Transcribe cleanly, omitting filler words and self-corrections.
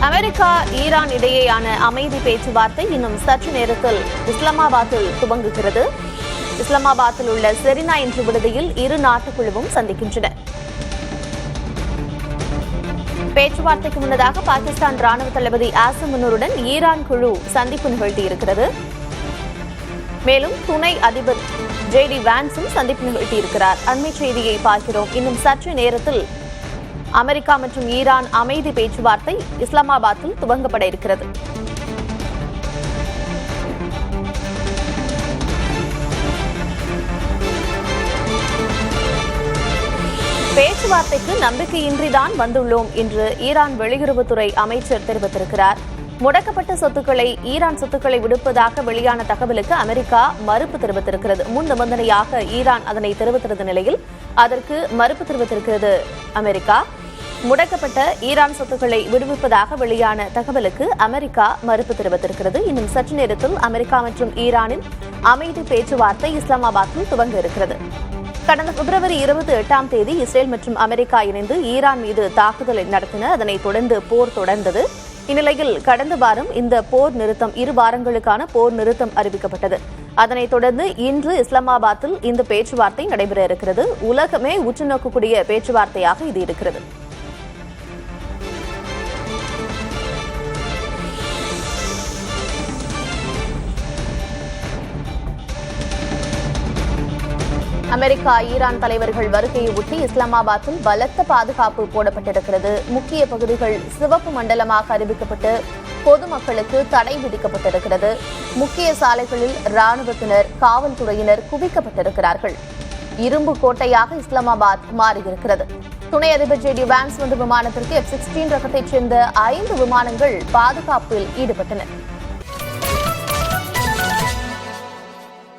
America Iran இடையேயான அமைதி பேச்சுவார்த்தை இன்னும் சற்று நேரத்தில் இஸ்லாமாபாத்தில் துவங்குகிறது. இஸ்லாமாபாத்தில் உள்ள செரினா என்ற விடுதியில் இரு நாட்டுக்குழுவும் சந்திக்கின்றன. பேச்சுவார்த்தைக்கு முன்னதாக பாகிஸ்தான் ராணுவ தளபதி ஆசிம் முனீருடன் ஈரான் குழு சந்திப்பு நிகழ்த்தியிருக்கிறது. மேலும் துணை அதிபர் JD வான்ஸும் சந்திப்பு நிகழ்த்தியிருக்கிறார். அண்மை செய்தியை பார்க்கிறோம். இன்னும் சற்று நேரத்தில் அமெரிக்கா மற்றும் ஈரான் அமைதி பேச்சுவார்த்தை இஸ்லாமாபாத்தில் துவங்கப்பட இருக்கிறது. பேச்சுவார்த்தைக்கு நம்பிக்கையின்றிதான் வந்துள்ளோம் என்று ஈரான் வெளியுறவுத்துறை அமைச்சர் தெரிவித்திருக்கிறார். முடக்கப்பட்ட சொத்துக்களை ஈரான் சொத்துக்களை விடுப்பதாக வெளியான தகவலுக்கு அமெரிக்கா மறுப்பு தெரிவித்திருக்கிறது. முன் நிபந்தனையாக ஈரான் அதனை தெரிவித்திருந்த நிலையில் அதற்கு மறுப்பு தெரிவித்திருக்கிறது அமெரிக்கா. முடக்கப்பட்ட ஈரான் சொத்துக்களை விடுவிப்பதாக வெளியான தகவலுக்கு அமெரிக்கா மறுப்பு தெரிவித்திருக்கிறது. இன்னும் சற்று நேரத்தில் அமெரிக்கா மற்றும் ஈரானின் அமைதி பேச்சுவார்த்தை இஸ்லாமாபாத்தில் துவங்க இருக்கிறது. கடந்த பிப்ரவரி 28ஆம் தேதி இஸ்ரேல் மற்றும் அமெரிக்கா இணைந்து ஈரான் மீது தாக்குதலை நடத்தின. அதனைத் தொடர்ந்து போர் தொடர்ந்தது. இந்நிலையில் கடந்த வாரம் இந்த போர் நிறுத்தம் 2 வாரங்களுக்கான போர் நிறுத்தம் அறிவிக்கப்பட்டது. அதனைத் தொடர்ந்து இன்று இஸ்லாமாபாத்தில் இந்த பேச்சுவார்த்தை நடைபெற இருக்கிறது. உலகமே உற்றுநோக்கக்கூடிய பேச்சுவார்த்தையாக இது இருக்கிறது. அமெரிக்கா ஈரான் தலைவர்கள் வருகையை ஒட்டி இஸ்லாமாபாத்தில் பலத்த பாதுகாப்பு போடப்பட்டிருக்கிறது. முக்கிய பகுதிகள் சிவப்பு மண்டலமாக அறிவிக்கப்பட்டு பொதுமக்களுக்கு தடை விதிக்கப்பட்டிருக்கிறது. முக்கிய சாலைகளில் ராணுவத்தினர் காவல்துறையினர் குவிக்கப்பட்டிருக்கிறார்கள். இரும்பு கோட்டையாக இஸ்லாமாபாத் மாறியிருக்கிறது. துணை அதிபர் JD வான்ஸ் வந்த விமானத்திற்கு F-16 ரகத்தைச் சேர்ந்த 5 விமானங்கள் பாதுகாப்பில் ஈடுபட்டன.